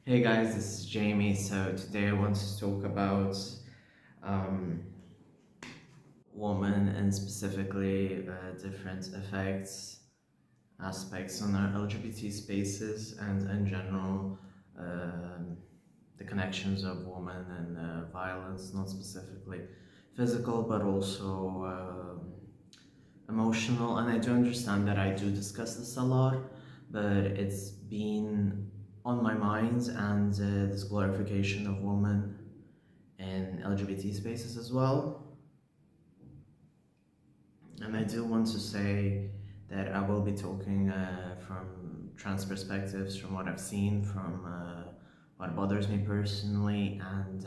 Hey guys, this is Jamie. So today I want to talk about um, women and specifically different effects, aspects on our LGBT spaces and in general um the connections of women and violence, not specifically physical but also emotional. And I do understand that I do discuss this a lot, but it's been on my mind, and this glorification of women in LGBT spaces as well. And I do want to say that I will be talking from trans perspectives, from what I've seen, from what bothers me personally, and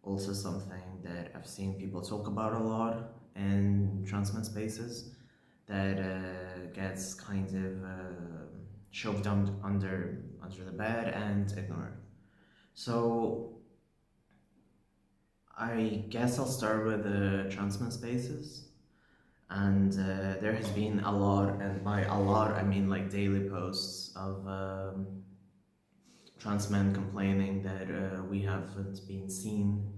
also something that I've seen people talk about a lot in trans men spaces that gets kind of shoved under the bed and ignored. So I guess I'll start with the trans men spaces. And there has been a lot, and by a lot I mean like daily posts of trans men complaining that we haven't been seen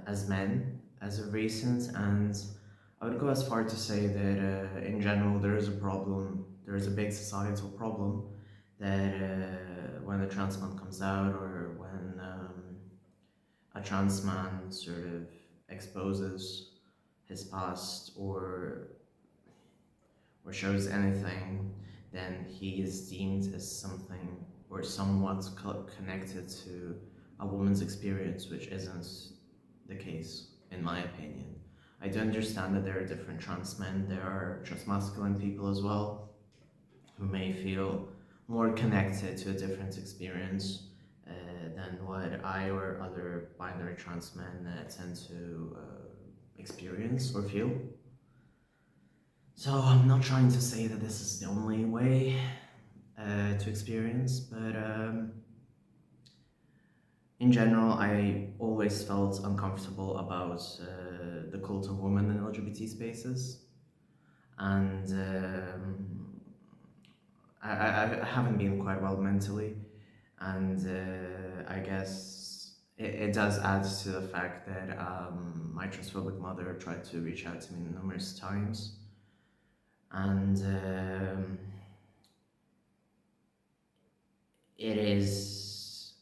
as men as of recent. And I would go as far to say that in general there is a problem, there is a big societal problem that when a trans man comes out, or when a trans man sort of exposes his past, or shows anything, then he is deemed as something or somewhat connected to a woman's experience, which isn't the case, in my opinion. I do understand that there are different trans men, there are trans masculine people as well, who may feel more connected to a different experience than what I or other binary trans men tend to experience or feel. So I'm not trying to say that this is the only way to experience, but in general, I always felt uncomfortable about the cult of women in LGBT spaces, and I haven't been quite well mentally, and I guess it does add to the fact that my transphobic mother tried to reach out to me numerous times, and it is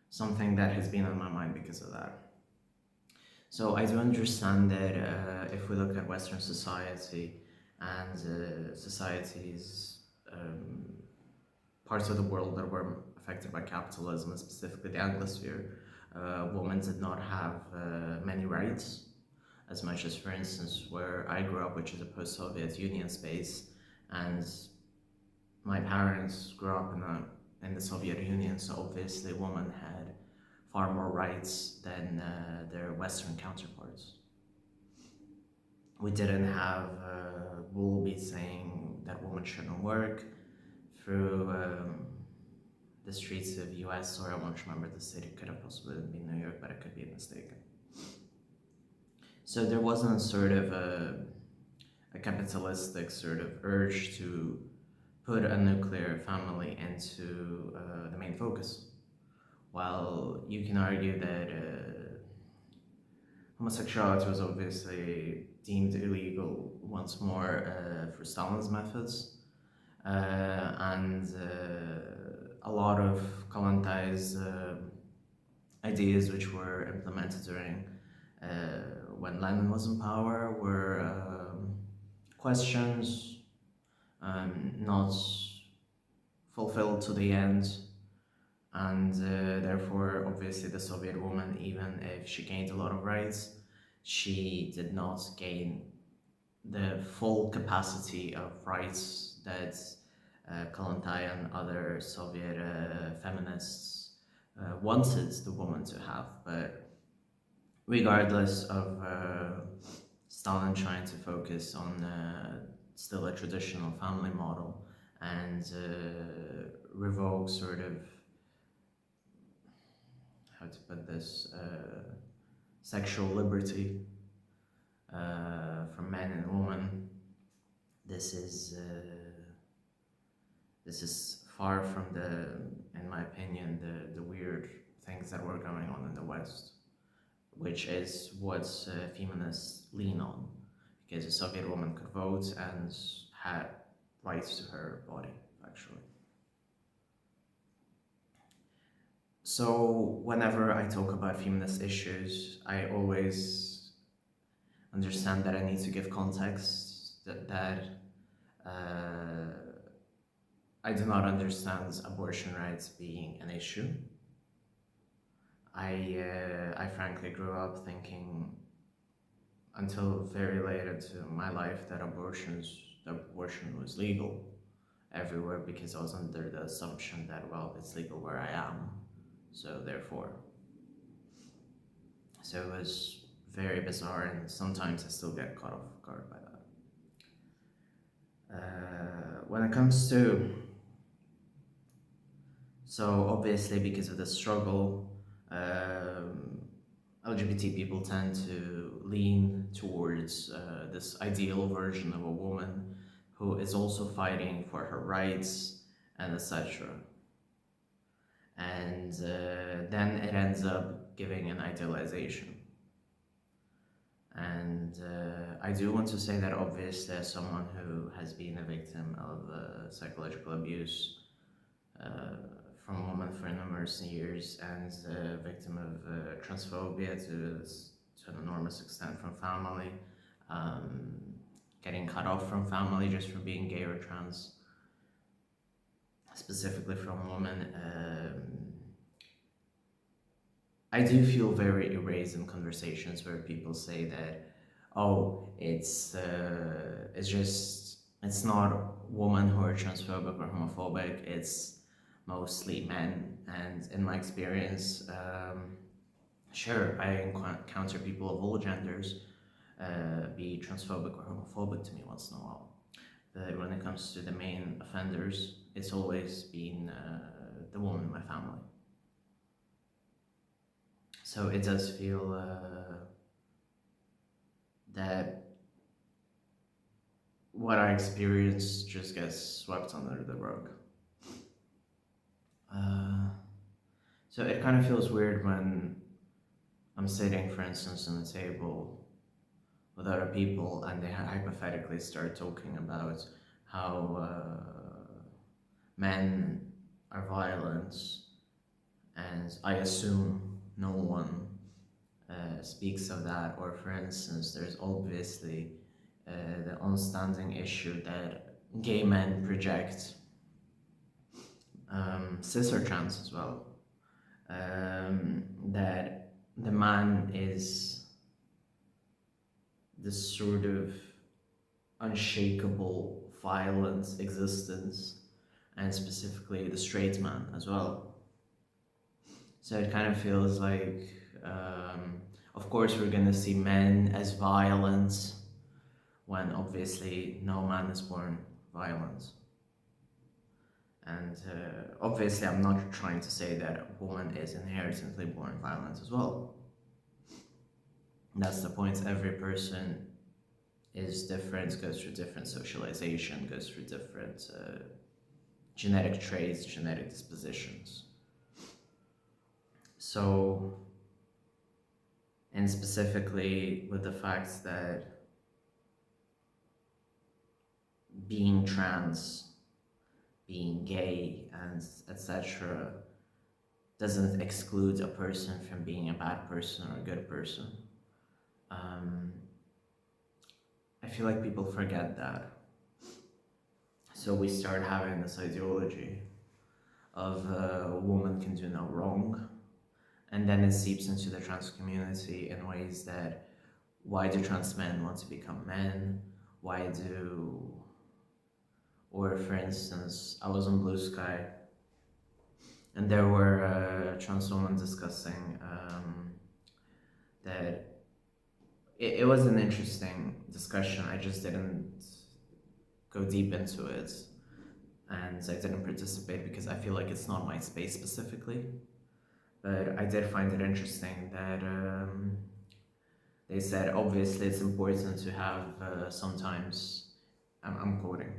something that has been on my mind because of that. So I do understand that if we look at Western society and societies, parts of the world that were affected by capitalism, and specifically the Anglosphere, women did not have many rights, as much as, for instance, where I grew up, which is a post-Soviet Union space, and my parents grew up in the Soviet Union, so obviously women had far more rights than their Western counterparts. We didn't have Woolby saying that women shouldn't work through the streets of US, or I won't remember the city, it could have possibly been New York, but I could be mistaken. So there wasn't sort of a capitalistic sort of urge to put a nuclear family into the main focus. While you can argue that homosexuality was obviously deemed illegal once more for Stalin's methods, and a lot of Kalantais ideas which were implemented during when Lenin was in power were questions, not fulfilled to the end, and therefore obviously the Soviet woman, even if she gained a lot of rights, she did not gain the full capacity of rights that Kalantai and other Soviet feminists wanted the woman to have. But regardless of Stalin trying to focus on still a traditional family model and revoke sort of, how to put this, sexual liberty for men and women, this is far from in my opinion, the weird things that were going on in the West, which is what feminists lean on, because a Soviet woman could vote and had rights to her body, actually. So whenever I talk about feminist issues, I always understand that I need to give context, that I do not understand abortion rights being an issue. I frankly grew up thinking until very late into my life that abortion was legal everywhere, because I was under the assumption that, well, it's legal where I am, so therefore. So it was very bizarre, and sometimes I still get caught off guard by that. When it comes to, so obviously because of the struggle, LGBT people tend to lean towards this ideal version of a woman who is also fighting for her rights and etc. And then it ends up giving an idealization. And I do want to say that obviously, as someone who has been a victim of psychological abuse from a woman for numerous years, and a victim of transphobia to an enormous extent from family, getting cut off from family just for being gay or trans, specifically from a woman. I do feel very erased in conversations where people say that, oh, it's not women who are transphobic or homophobic, it's mostly men. And in my experience, sure, I encounter people of all genders be transphobic or homophobic to me once in a while. But when it comes to the main offenders, it's always been the woman in my family. So it does feel that what I experience just gets swept under the rug. So it kind of feels weird when I'm sitting, for instance, on a table with other people and they hypothetically start talking about how men are violent, and I assume no one speaks of that. Or for instance, there's obviously the on-standing issue that gay men project, cis or trans as well, that the man is this sort of unshakable violent existence, and specifically the straight man as well. So it kind of feels like, of course, we're gonna see men as violent when obviously no man is born violent. And obviously, I'm not trying to say that a woman is inherently born violent as well. That's the point. Every person is different, goes through different socialization, goes through different genetic traits, genetic dispositions. So, and specifically with the fact that being trans, being gay, and etc. doesn't exclude a person from being a bad person or a good person. I feel like people forget that. So we start having this ideology of a woman can do no wrong, and then it seeps into the trans community in ways that, why do trans men want to become men? Or for instance, I was on Blue Sky, and there were trans women discussing that it was an interesting discussion. I just didn't go deep into it, and I didn't participate because I feel like it's not my space specifically. But I did find it interesting that they said, obviously it's important to have sometimes, I'm quoting,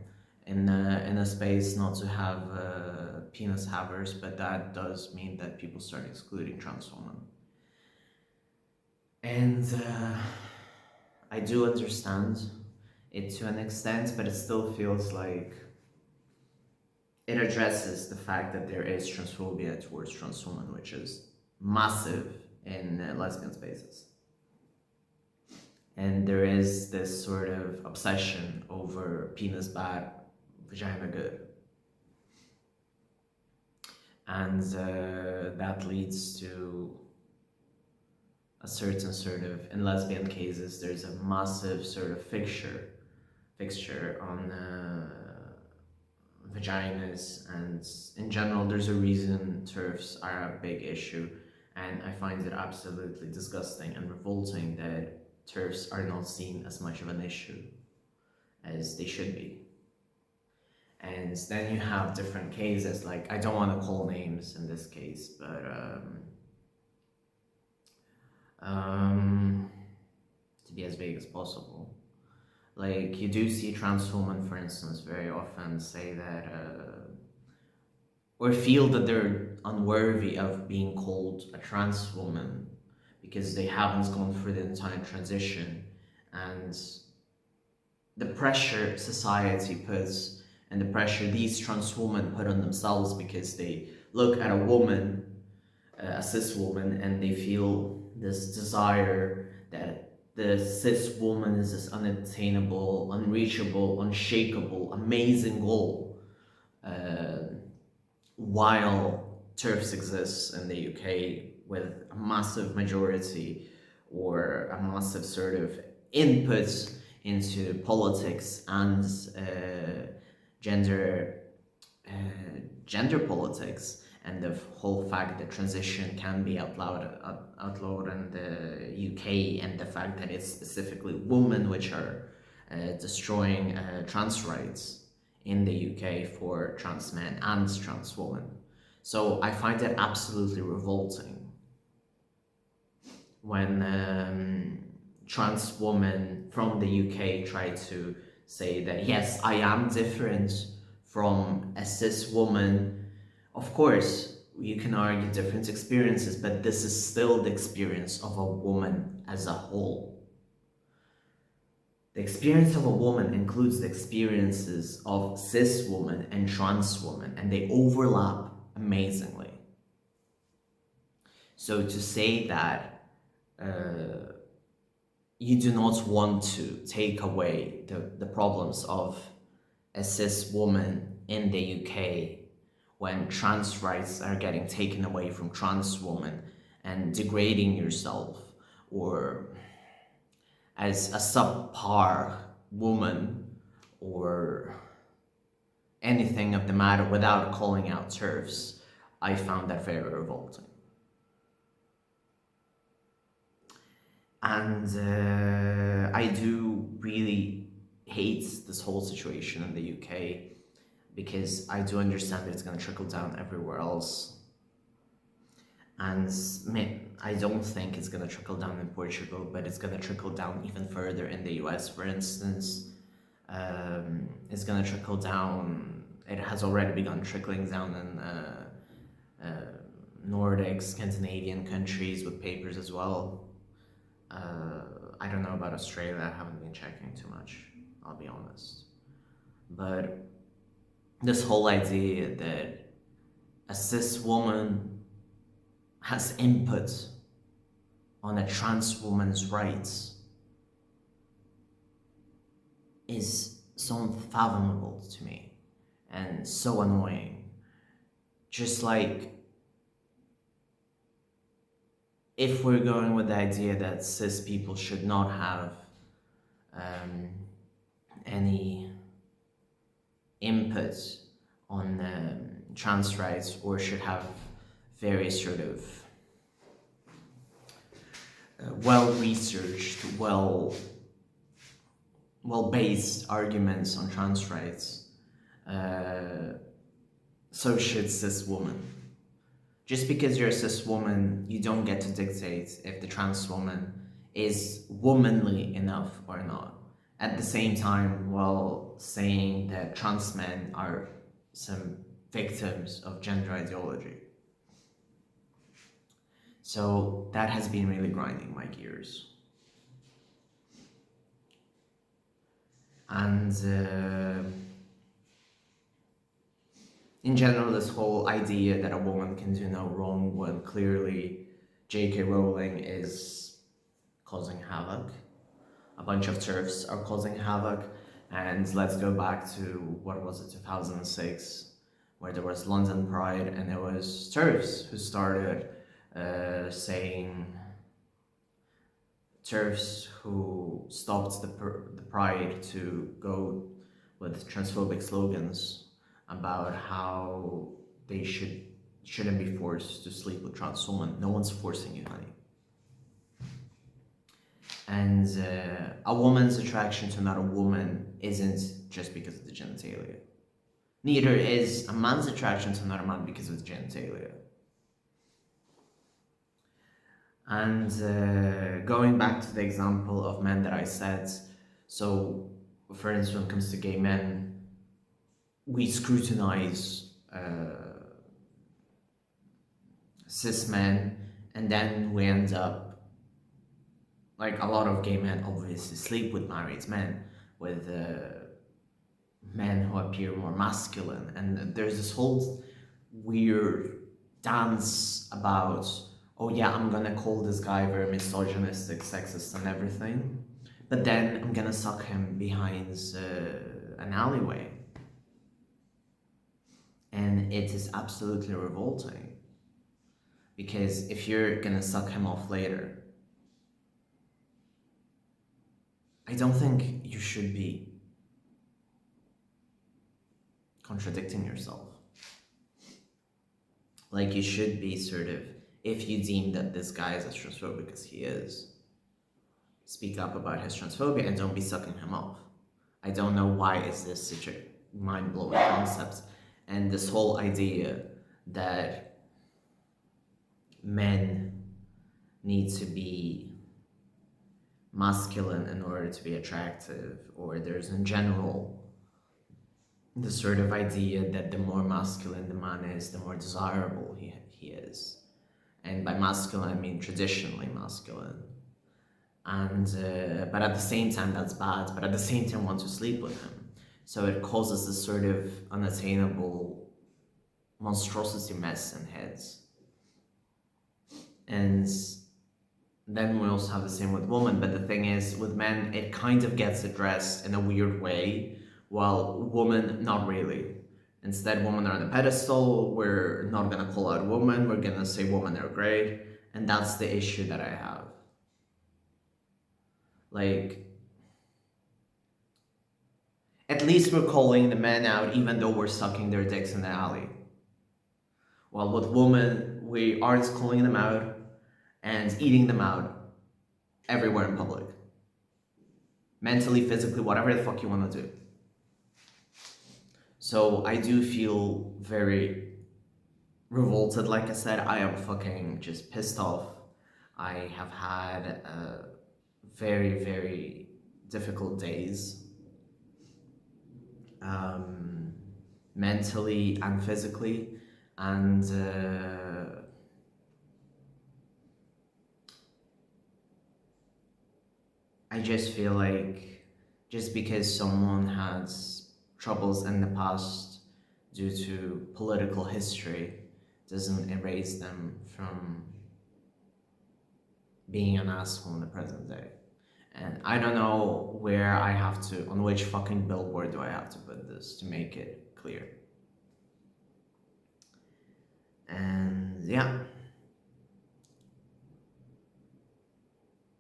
in a space not to have penis havers, but that does mean that people start excluding trans women. And I do understand it to an extent, but it still feels like it addresses the fact that there is transphobia towards trans women, which is massive in lesbian spaces. And there is this sort of obsession over penis bad, vagina good. And that leads to a certain sort of, in lesbian cases, there's a massive sort of fixture on vaginas, and in general there's a reason TERFs are a big issue, and I find it absolutely disgusting and revolting that TERFs are not seen as much of an issue as they should be. And then you have different cases, like, I don't want to call names in this case, but to be as vague as possible. Like, you do see trans women, for instance, very often say that, or feel that they're unworthy of being called a trans woman because they haven't gone through the entire transition, and the pressure society puts and the pressure these trans women put on themselves because they look at a woman, a cis woman, and they feel this desire that the cis woman is this unattainable, unreachable, unshakable, amazing goal, while TERFs exists in the UK with a massive majority or a massive sort of input into politics and gender politics, and the whole fact that transition can be outlawed in the UK, and the fact that it's specifically women which are destroying trans rights in the UK for trans men and trans women. So I find it absolutely revolting when trans women from the UK try to say that, yes, I am different from a cis woman. Of course, you can argue different experiences, but this is still the experience of a woman as a whole. The experience of a woman includes the experiences of cis women and trans women, and they overlap amazingly. So to say that you do not want to take away the problems of a cis woman in the UK when trans rights are getting taken away from trans women, and degrading yourself or as a subpar woman or anything of the matter without calling out TERFs, I found that very revolting. And I do really hate this whole situation in the UK, because I do understand that it's going to trickle down everywhere else. And I don't think it's going to trickle down in Portugal, but it's going to trickle down even further in the US, for instance. It's going to trickle down, it has already begun trickling down in Nordic, Scandinavian countries with papers as well. I don't know about Australia, I haven't been checking too much, I'll be honest. But this whole idea that a cis woman has input on a trans woman's rights is so unfathomable to me and so annoying. Just like, if we're going with the idea that cis people should not have any input on trans rights, or should have very sort of well-researched, well-based arguments on trans rights, so should cis women. Just because you're a cis woman, you don't get to dictate if the trans woman is womanly enough or not. At the same time, while saying that trans men are some victims of gender ideology. So that has been really grinding my gears. And in general, this whole idea that a woman can do no wrong when clearly J.K. Rowling is causing havoc. A bunch of TERFs are causing havoc. And let's go back to, what was it, 2006, where there was London Pride, and there was TERFs who started saying, TERFs who stopped the Pride to go with transphobic slogans about how they shouldn't be forced to sleep with trans women. No one's forcing you, honey. And a woman's attraction to another woman isn't just because of the genitalia. Neither is a man's attraction to another man because of the genitalia. And going back to the example of men that I said, so for instance, when it comes to gay men, we scrutinize cis men, and then we end up, like, a lot of gay men obviously sleep with married men, with men who appear more masculine, and there's this whole weird dance about, oh yeah, I'm gonna call this guy very misogynistic, sexist and everything, but then I'm gonna suck him behind an alleyway. And it is absolutely revolting, because if you're gonna suck him off later, I don't think you should be contradicting yourself. Like, you should be sort of, if you deem that this guy is as transphobic as he is, speak up about his transphobia and don't be sucking him off. I don't know why is this such a mind-blowing concept, and this whole idea that men need to be masculine in order to be attractive, or there's in general the sort of idea that the more masculine the man is, the more desirable he is. And by masculine, I mean traditionally masculine. And but at the same time, that's bad, but at the same time want to sleep with him. So it causes this sort of unattainable monstrosity mess in heads. And then we also have the same with women, but the thing is, with men, it kind of gets addressed in a weird way, while women, not really. Instead, women are on a pedestal, we're not gonna call out women, we're gonna say women are great, and that's the issue that I have. Like, at least we're calling the men out even though we're sucking their dicks in the alley. While with women, we aren't calling them out and eating them out everywhere in public. Mentally, physically, whatever the fuck you want to do. So I do feel very revolted. Like I said, I am fucking just pissed off. I have had very, very difficult days, mentally and physically, and I just feel like just because someone has troubles in the past due to political history doesn't erase them from being an asshole in the present day. And I don't know where I have to, on which fucking billboard do I have to put this to make it clear. And yeah.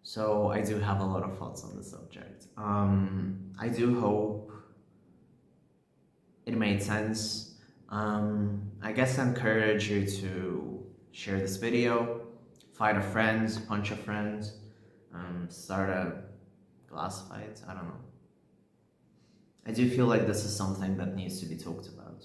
So I do have a lot of thoughts on the subject. I do hope it made sense. I guess I encourage you to share this video, fight a friend, punch a friend, start a glass fight, I don't know. I do feel like this is something that needs to be talked about.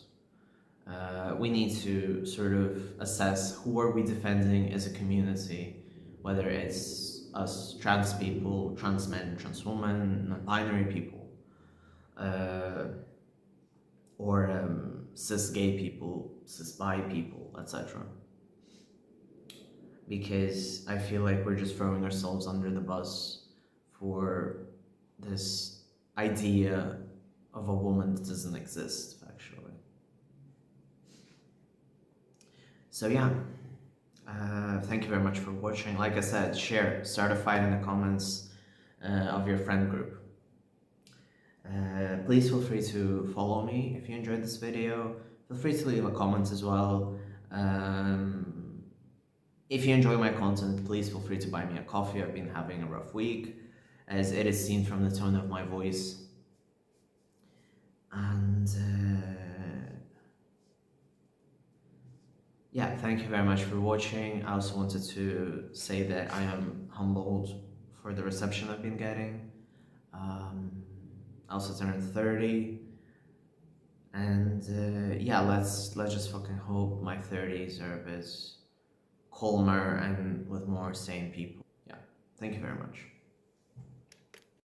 We need to sort of assess who are we defending as a community, whether it's us trans people, trans men, trans women, non-binary people, or cis gay people, cis bi people, etc. Because I feel like we're just throwing ourselves under the bus for this idea of a woman that doesn't exist, actually. So yeah, thank you very much for watching. Like I said, share, start a fight in the comments of your friend group. Please feel free to follow me if you enjoyed this video. Feel free to leave a comment as well. If you enjoy my content, please feel free to buy me a coffee. I've been having a rough week, as it is seen from the tone of my voice. And yeah, thank you very much for watching. I also wanted to say that I am humbled for the reception I've been getting. I also turned 30, and yeah, let's just fucking hope my 30s are a bit calmer and with more sane people. Yeah, thank you very much.